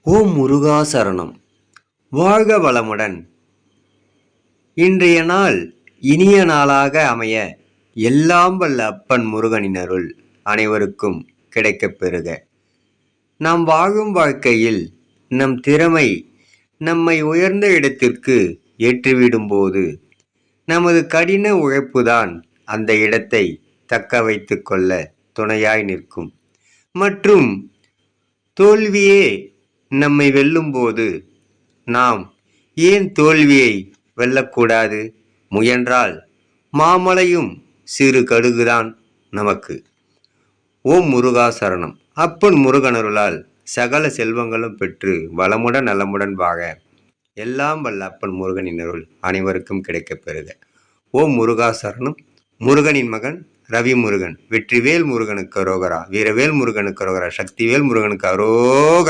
ஓம் முருகா சரணம். வாழ்க வளமுடன். இன்றைய நாள் இனிய நாளாக அமைய எல்லாம் வல்ல அப்பன் முருகனின் அருள் அனைவருக்கும் கிடைக்கப் பெறுக. நாம் வாழும் வாழ்க்கையில் நம் திறமை நம்மை உயர்ந்த இடத்திற்கு ஏற்றிவிடும் போது நமது கடின உழைப்புதான் அந்த இடத்தை தக்க வைத்து கொள்ள துணையாய் நிற்கும். மற்றும் தோல்வியே நம்மை வெல்லும்போது நாம் ஏன் தோல்வியை வெல்லக்கூடாது? முயன்றால் மாமலையும் சிறு கடுகுதான் நமக்கு. ஓம் முருகா சரணம். அப்பன் முருகனருளால் சகல செல்வங்களும் பெற்று வளமுடன் நலமுடன் வாழ எல்லாம் வல்ல அப்பன் முருகனின் அருள் அனைவருக்கும் கிடைக்கப் பெறுக. ஓம் முருகா சரணம். முருகனின் மகன் ரவி முருகன். வெற்றிவேல் முருகனுக்கு அரோகரா. வீரவேல் முருகனுக்கு அரோகரா. சக்திவேல் முருகனுக்கு அரோகரா.